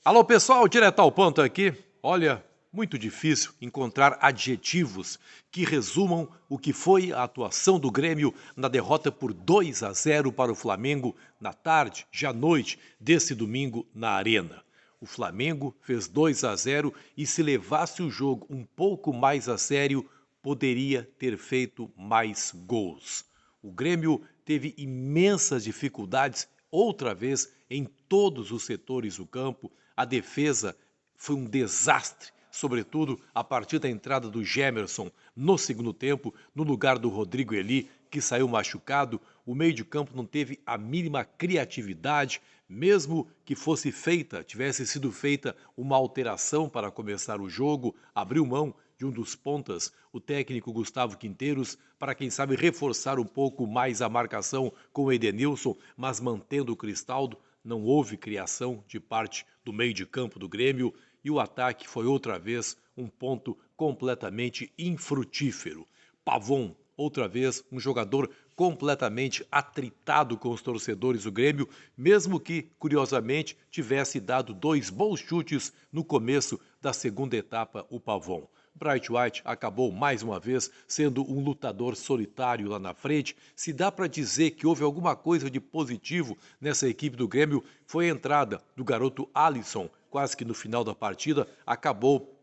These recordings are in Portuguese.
Alô pessoal, direto ao ponto aqui. Olha, muito difícil encontrar adjetivos que resumam o que foi a atuação do Grêmio na derrota por 2-0 para o Flamengo na tarde, já à noite desse domingo na Arena. O Flamengo fez 2-0 e se levasse o jogo um pouco mais a sério, poderia ter feito mais gols. O Grêmio teve imensas dificuldades outra vez em todos os setores do campo. A defesa foi um desastre, sobretudo a partir da entrada do Gemerson no segundo tempo, no lugar do Rodrigo Eli, que saiu machucado. O meio de campo não teve a mínima criatividade, mesmo que tivesse sido feita uma alteração para começar o jogo, abriu mão de um dos pontas, o técnico Gustavo Quinteiros, para quem sabe reforçar um pouco mais a marcação com o Edenilson, mas mantendo o Cristaldo. Não houve criação de parte do meio de campo do Grêmio e o ataque foi outra vez um ponto completamente infrutífero. Pavon, outra vez, um jogador completamente atritado com os torcedores do Grêmio, mesmo que, curiosamente, tivesse dado 2 bons chutes no começo da segunda etapa, o Pavon. Bright White acabou mais uma vez sendo um lutador solitário lá na frente. Se dá para dizer que houve alguma coisa de positivo nessa equipe do Grêmio, foi a entrada do garoto Alisson, quase que no final da partida, acabou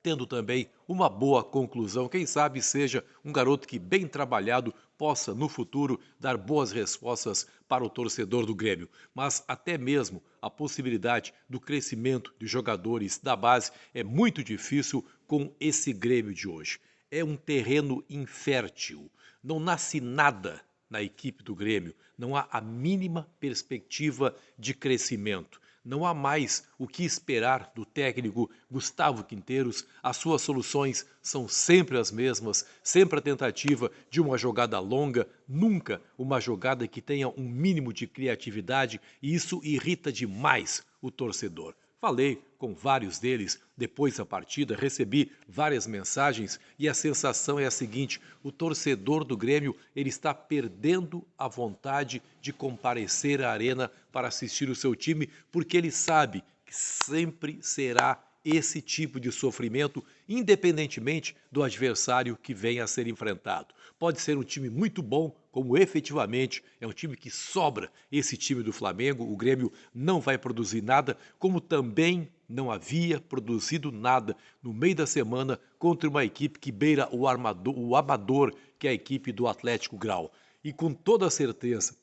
tendo também uma boa conclusão. Quem sabe seja um garoto que, bem trabalhado, possa no futuro dar boas respostas para o torcedor do Grêmio. Mas até mesmo a possibilidade do crescimento de jogadores da base é muito difícil com esse Grêmio de hoje. É um terreno infértil, não nasce nada na equipe do Grêmio, não há a mínima perspectiva de crescimento. Não há mais o que esperar do técnico Gustavo Quinteiros. As suas soluções são sempre as mesmas, sempre a tentativa de uma jogada longa, nunca uma jogada que tenha um mínimo de criatividade, e isso irrita demais o torcedor. Falei com vários deles depois da partida, recebi várias mensagens e a sensação é a seguinte: o torcedor do Grêmio ele está perdendo a vontade de comparecer à arena para assistir o seu time, porque ele sabe que sempre será esse tipo de sofrimento, independentemente do adversário que venha a ser enfrentado. Pode ser um time muito bom, como efetivamente é um time que sobra esse time do Flamengo. O Grêmio não vai produzir nada, como também não havia produzido nada no meio da semana contra uma equipe que beira o amador, que é a equipe do Atlético Grau. E com toda certeza,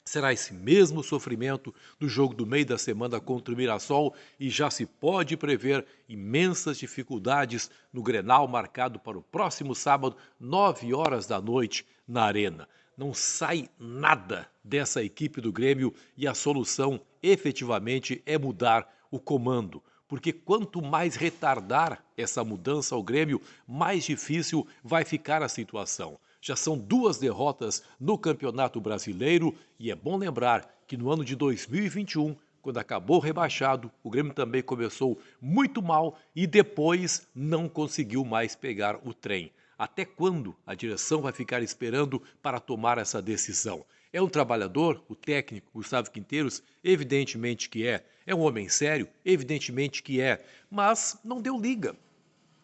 será esse mesmo sofrimento do jogo do meio da semana contra o Mirassol e já se pode prever imensas dificuldades no Grenal marcado para o próximo sábado, 9 horas da noite, na Arena. Não sai nada dessa equipe do Grêmio e a solução efetivamente é mudar o comando. Porque quanto mais retardar essa mudança ao Grêmio, mais difícil vai ficar a situação. Já são 2 derrotas no Campeonato Brasileiro e é bom lembrar que no ano de 2021, quando acabou rebaixado, o Grêmio também começou muito mal e depois não conseguiu mais pegar o trem. Até quando a direção vai ficar esperando para tomar essa decisão? É um trabalhador, o técnico Gustavo Quinteiros? Evidentemente que é. É um homem sério? Evidentemente que é. Mas não deu liga.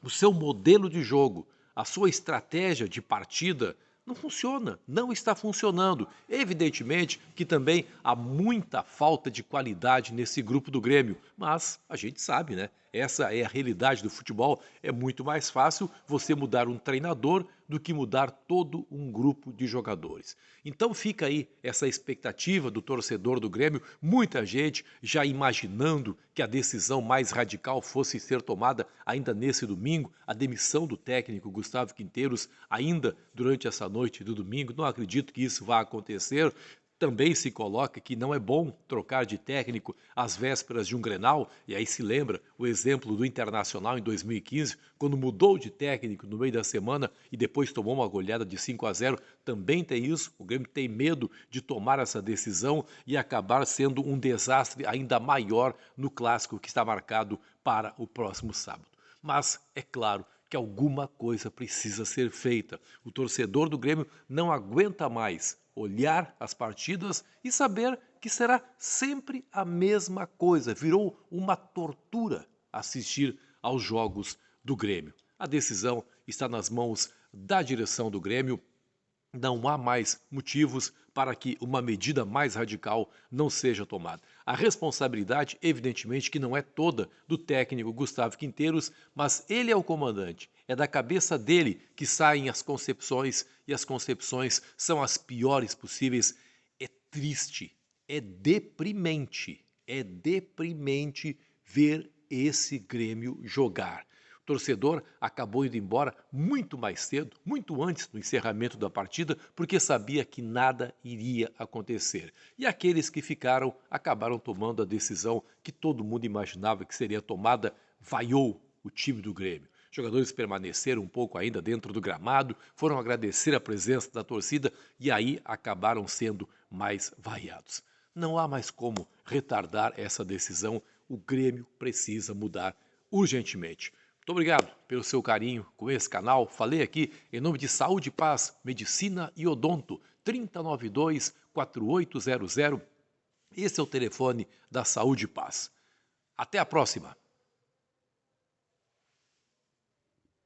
O seu modelo de jogo, a sua estratégia de partida não funciona, não está funcionando. Evidentemente que também há muita falta de qualidade nesse grupo do Grêmio, mas a gente sabe, né? Essa é a realidade do futebol. É muito mais fácil você mudar um treinador do que mudar todo um grupo de jogadores. Então fica aí essa expectativa do torcedor do Grêmio, muita gente já imaginando que a decisão mais radical fosse ser tomada ainda nesse domingo, a demissão do técnico Gustavo Quinteiros ainda durante essa noite do domingo. Não acredito que isso vá acontecer. Também se coloca que não é bom trocar de técnico às vésperas de um Grenal, e aí se lembra o exemplo do Internacional em 2015, quando mudou de técnico no meio da semana e depois tomou uma goleada de 5-0. Também tem isso, o Grêmio tem medo de tomar essa decisão e acabar sendo um desastre ainda maior no clássico que está marcado para o próximo sábado. Mas é claro que alguma coisa precisa ser feita. O torcedor do Grêmio não aguenta mais olhar as partidas e saber que será sempre a mesma coisa. Virou uma tortura assistir aos jogos do Grêmio. A decisão está nas mãos da direção do Grêmio. Não há mais motivos para que uma medida mais radical não seja tomada. A responsabilidade, evidentemente, que não é toda do técnico Gustavo Quinteiros, mas ele é o comandante. É da cabeça dele que saem as concepções e as concepções são as piores possíveis. É triste, é deprimente ver esse Grêmio jogar. O torcedor acabou indo embora muito mais cedo, muito antes do encerramento da partida, porque sabia que nada iria acontecer. E aqueles que ficaram acabaram tomando a decisão que todo mundo imaginava que seria tomada, vaiou o time do Grêmio. Os jogadores permaneceram um pouco ainda dentro do gramado, foram agradecer a presença da torcida e aí acabaram sendo mais vaiados. Não há mais como retardar essa decisão, o Grêmio precisa mudar urgentemente. Muito obrigado pelo seu carinho com esse canal. Falei aqui em nome de Saúde e Paz, Medicina e Odonto, 3092-4800. Esse é o telefone da Saúde e Paz. Até a próxima!